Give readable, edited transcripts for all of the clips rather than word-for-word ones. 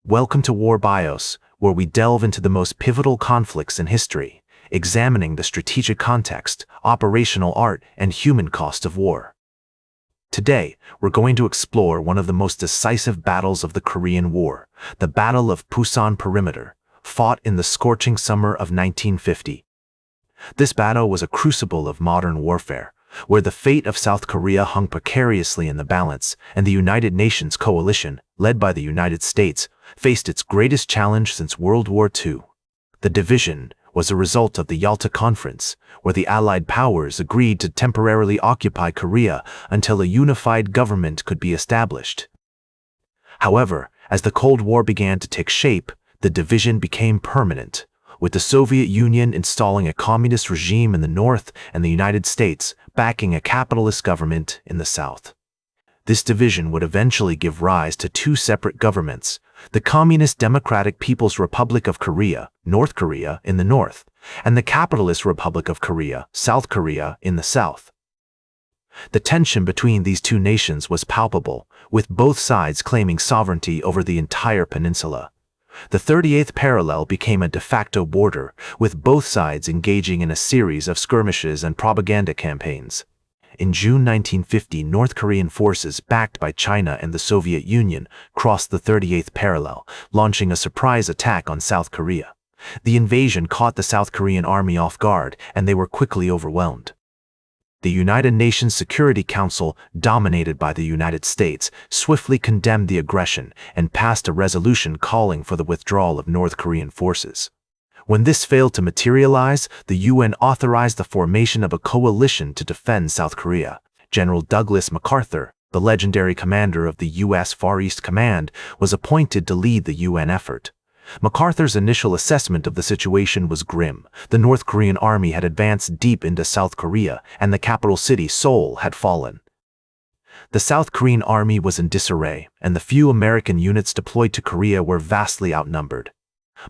Welcome to War Bios, where we delve into the most pivotal conflicts in history, examining the strategic context, operational art, and human cost of war. Today, we're going to explore one of the most decisive battles of the Korean War, the Battle of Pusan Perimeter, fought in the scorching summer of 1950. This battle was a crucible of modern warfare, where the fate of South Korea hung precariously in the balance, and the United Nations coalition, led by the United States, faced its greatest challenge since World War II. The division was a result of the Yalta Conference, where the Allied powers agreed to temporarily occupy Korea until a unified government could be established. However, as the Cold War began to take shape, the division became permanent, with the Soviet Union installing a communist regime in the north and the United States backing a capitalist government in the south. This division would eventually give rise to two separate governments, the Communist Democratic People's Republic of Korea, North Korea, in the north, and the Capitalist Republic of Korea, South Korea, in the south. The tension between these two nations was palpable, with both sides claiming sovereignty over the entire peninsula. The 38th parallel became a de facto border, with both sides engaging in a series of skirmishes and propaganda campaigns. In June 1950, North Korean forces backed by China and the Soviet Union crossed the 38th parallel, launching a surprise attack on South Korea. The invasion caught the South Korean army off guard, and they were quickly overwhelmed. The United Nations Security Council, dominated by the United States, swiftly condemned the aggression and passed a resolution calling for the withdrawal of North Korean forces. When this failed to materialize, the UN authorized the formation of a coalition to defend South Korea. General Douglas MacArthur, the legendary commander of the U.S. Far East Command, was appointed to lead the UN effort. MacArthur's initial assessment of the situation was grim. The North Korean army had advanced deep into South Korea, and the capital city, Seoul, had fallen. The South Korean army was in disarray, and the few American units deployed to Korea were vastly outnumbered.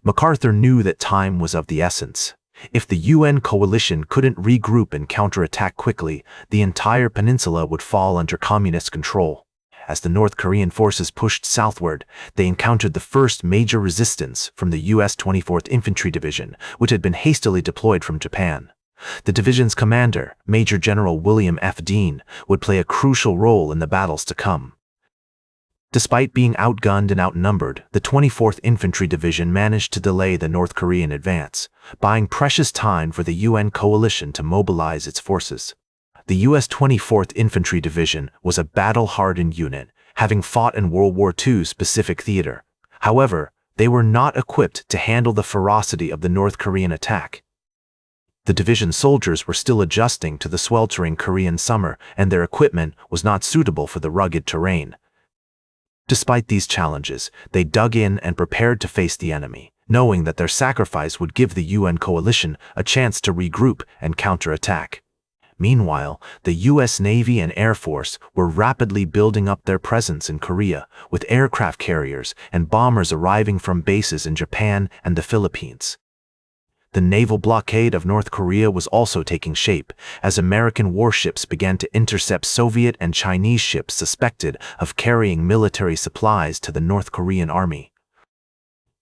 MacArthur knew that time was of the essence. If the UN coalition couldn't regroup and counterattack quickly, the entire peninsula would fall under communist control. As the North Korean forces pushed southward, they encountered the first major resistance from the U.S. 24th Infantry Division, which had been hastily deployed from Japan. The division's commander, Major General William F. Dean, would play a crucial role in the battles to come. Despite being outgunned and outnumbered, the 24th Infantry Division managed to delay the North Korean advance, buying precious time for the UN coalition to mobilize its forces. The U.S. 24th Infantry Division was a battle-hardened unit, having fought in World War II's Pacific Theater. However, they were not equipped to handle the ferocity of the North Korean attack. The division soldiers were still adjusting to the sweltering Korean summer, and their equipment was not suitable for the rugged terrain. Despite these challenges, they dug in and prepared to face the enemy, knowing that their sacrifice would give the UN coalition a chance to regroup and counterattack. Meanwhile, the U.S. Navy and Air Force were rapidly building up their presence in Korea, with aircraft carriers and bombers arriving from bases in Japan and the Philippines. The naval blockade of North Korea was also taking shape, as American warships began to intercept Soviet and Chinese ships suspected of carrying military supplies to the North Korean army.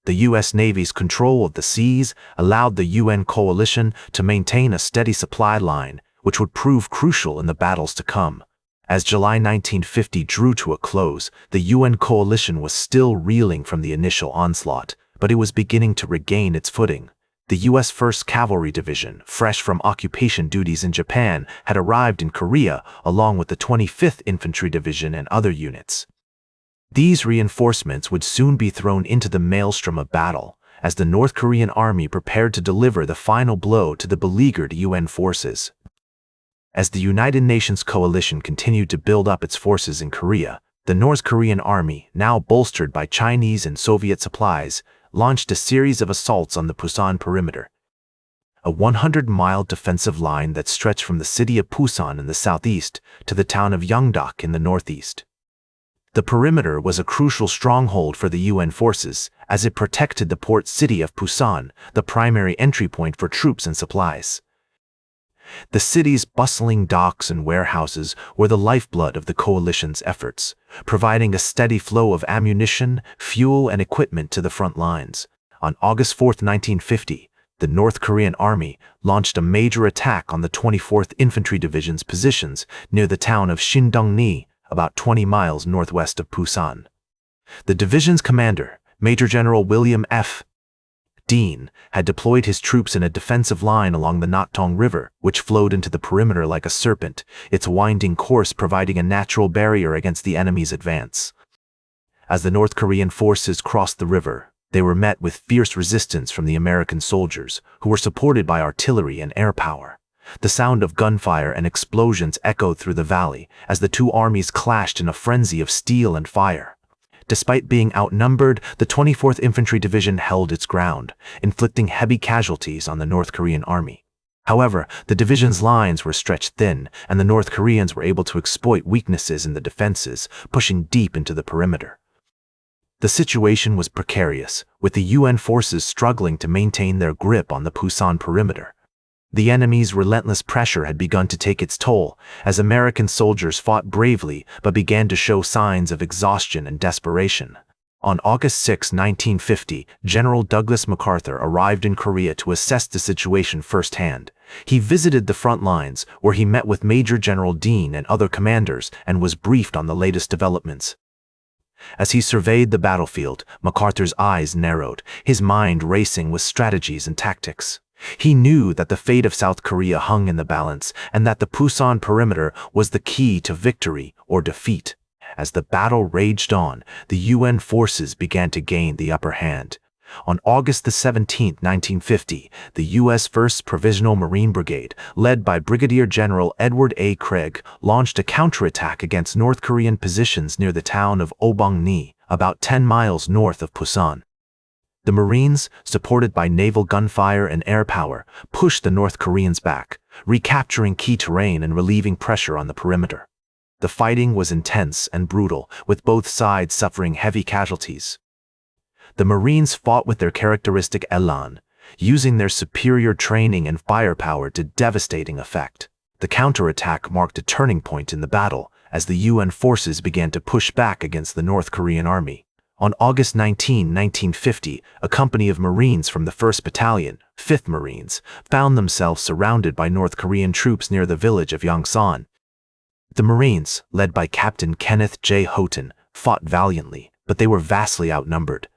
The U.S. Navy's control of the seas allowed the UN coalition to maintain a steady supply line, which would prove crucial in the battles to come. As July 1950 drew to a close, the UN coalition was still reeling from the initial onslaught, but it was beginning to regain its footing. The U.S. 1st Cavalry Division, fresh from occupation duties in Japan, had arrived in Korea along with the 25th Infantry Division and other units. These reinforcements would soon be thrown into the maelstrom of battle, as the North Korean army prepared to deliver the final blow to the beleaguered UN forces. As the United Nations coalition continued to build up its forces in Korea, the North Korean army, now bolstered by Chinese and Soviet supplies, launched a series of assaults on the Pusan Perimeter, a 100-mile defensive line that stretched from the city of Pusan in the southeast to the town of Yeongdeok in the northeast. The perimeter was a crucial stronghold for the UN forces, as it protected the port city of Pusan, the primary entry point for troops and supplies. The city's bustling docks and warehouses were the lifeblood of the coalition's efforts, providing a steady flow of ammunition, fuel, and equipment to the front lines. On August 4, 1950, the North Korean Army launched a major attack on the 24th Infantry Division's positions near the town of Shindong-ni, about 20 miles northwest of Pusan. The division's commander, Major General William F. Dean, had deployed his troops in a defensive line along the Naktong River, which flowed into the perimeter like a serpent, its winding course providing a natural barrier against the enemy's advance. As the North Korean forces crossed the river, they were met with fierce resistance from the American soldiers, who were supported by artillery and air power. The sound of gunfire and explosions echoed through the valley as the two armies clashed in a frenzy of steel and fire. Despite being outnumbered, the 24th Infantry Division held its ground, inflicting heavy casualties on the North Korean army. However, the division's lines were stretched thin, and the North Koreans were able to exploit weaknesses in the defenses, pushing deep into the perimeter. The situation was precarious, with the UN forces struggling to maintain their grip on the Pusan perimeter. The enemy's relentless pressure had begun to take its toll, as American soldiers fought bravely but began to show signs of exhaustion and desperation. On August 6, 1950, General Douglas MacArthur arrived in Korea to assess the situation firsthand. He visited the front lines, where he met with Major General Dean and other commanders and was briefed on the latest developments. As he surveyed the battlefield, MacArthur's eyes narrowed, his mind racing with strategies and tactics. He knew that the fate of South Korea hung in the balance and that the Pusan perimeter was the key to victory or defeat. As the battle raged on, the UN forces began to gain the upper hand. On August 17, 1950, the U.S. 1st Provisional Marine Brigade, led by Brigadier General Edward A. Craig, launched a counterattack against North Korean positions near the town of Obong-ni, about 10 miles north of Pusan. The Marines, supported by naval gunfire and air power, pushed the North Koreans back, recapturing key terrain and relieving pressure on the perimeter. The fighting was intense and brutal, with both sides suffering heavy casualties. The Marines fought with their characteristic elan, using their superior training and firepower to devastating effect. The counterattack marked a turning point in the battle, as the UN forces began to push back against the North Korean army. On August 19, 1950, a company of Marines from the 1st Battalion, 5th Marines, found themselves surrounded by North Korean troops near the village of Yongsan. The Marines, led by Captain Kenneth J. Houghton, fought valiantly, but they were vastly outnumbered.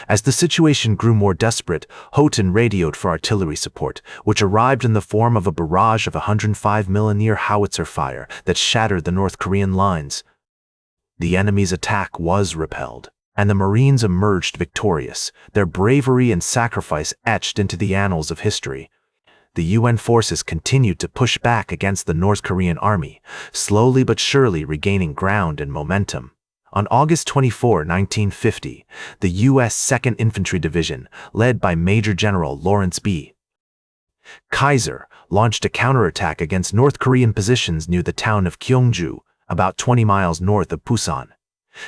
As the situation grew more desperate, Houghton radioed for artillery support, which arrived in the form of a barrage of 105mm howitzer fire that shattered the North Korean lines. The enemy's attack was repelled, and the Marines emerged victorious, their bravery and sacrifice etched into the annals of history. The UN forces continued to push back against the North Korean army, slowly but surely regaining ground and momentum. On August 24, 1950, the U.S. 2nd Infantry Division, led by Major General Lawrence B. Kaiser, launched a counterattack against North Korean positions near the town of Gyeongju, about 20 miles north of Pusan.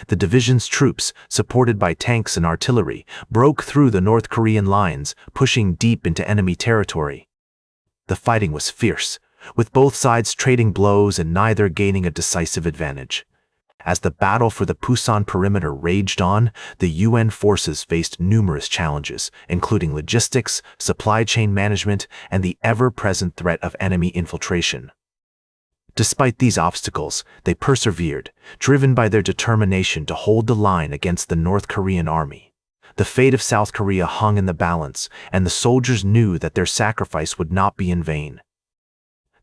The division's troops, supported by tanks and artillery, broke through the North Korean lines, pushing deep into enemy territory. The fighting was fierce, with both sides trading blows and neither gaining a decisive advantage. As the battle for the Pusan perimeter raged on, the UN forces faced numerous challenges, including logistics, supply chain management, and the ever-present threat of enemy infiltration. Despite these obstacles, they persevered, driven by their determination to hold the line against the North Korean army. The fate of South Korea hung in the balance, and the soldiers knew that their sacrifice would not be in vain.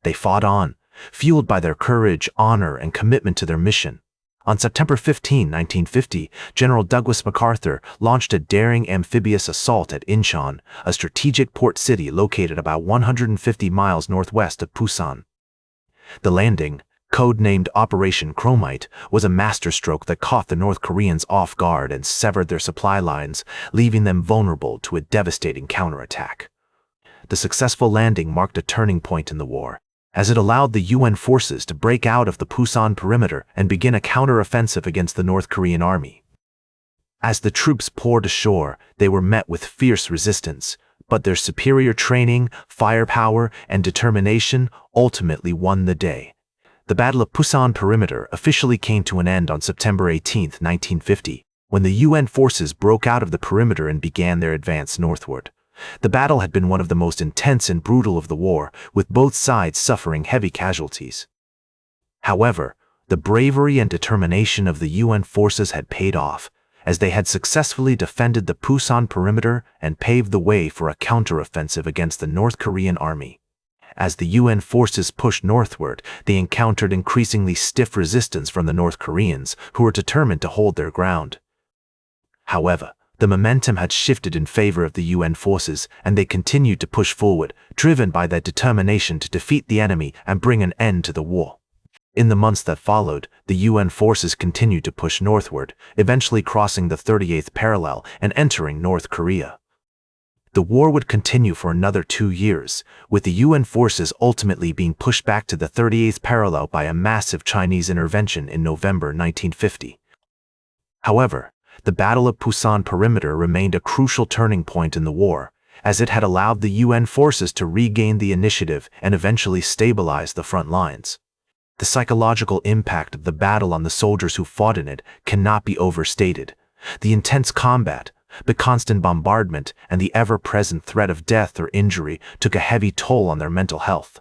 They fought on, fueled by their courage, honor, and commitment to their mission. On September 15, 1950, General Douglas MacArthur launched a daring amphibious assault at Incheon, a strategic port city located about 150 miles northwest of Pusan. The landing, codenamed Operation Chromite, was a masterstroke that caught the North Koreans off guard and severed their supply lines, leaving them vulnerable to a devastating counterattack. The successful landing marked a turning point in the war, as it allowed the UN forces to break out of the Pusan perimeter and begin a counteroffensive against the North Korean army. As the troops poured ashore, they were met with fierce resistance, but their superior training, firepower, and determination ultimately won the day. The Battle of Pusan Perimeter officially came to an end on September 18, 1950, when the UN forces broke out of the perimeter and began their advance northward. The battle had been one of the most intense and brutal of the war, with both sides suffering heavy casualties. However, the bravery and determination of the UN forces had paid off, as they had successfully defended the Pusan perimeter and paved the way for a counteroffensive against the North Korean army. As the UN forces pushed northward, they encountered increasingly stiff resistance from the North Koreans, who were determined to hold their ground. However, the momentum had shifted in favor of the UN forces, and they continued to push forward, driven by their determination to defeat the enemy and bring an end to the war. In the months that followed, the UN forces continued to push northward, eventually crossing the 38th parallel and entering North Korea. The war would continue for another 2 years, with the UN forces ultimately being pushed back to the 38th parallel by a massive Chinese intervention in November 1950. However, the Battle of Pusan Perimeter remained a crucial turning point in the war, as it had allowed the UN forces to regain the initiative and eventually stabilize the front lines. The psychological impact of the battle on the soldiers who fought in it cannot be overstated. The intense combat, the constant bombardment, and the ever-present threat of death or injury took a heavy toll on their mental health.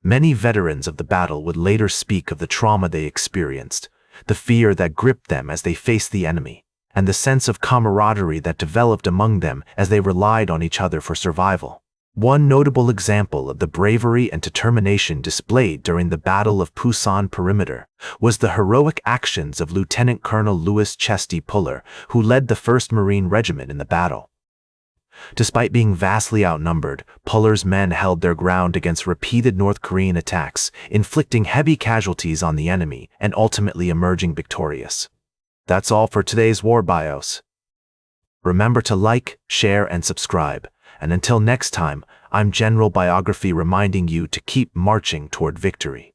Many veterans of the battle would later speak of the trauma they experienced, the fear that gripped them as they faced the enemy, and the sense of camaraderie that developed among them as they relied on each other for survival. One notable example of the bravery and determination displayed during the Battle of Pusan Perimeter was the heroic actions of Lieutenant Colonel Louis Chesty Puller, who led the 1st Marine Regiment in the battle. Despite being vastly outnumbered, Puller's men held their ground against repeated North Korean attacks, inflicting heavy casualties on the enemy and ultimately emerging victorious. That's all for today's War Bios. Remember to like, share, and subscribe. And until next time, I'm General Biography reminding you to keep marching toward victory.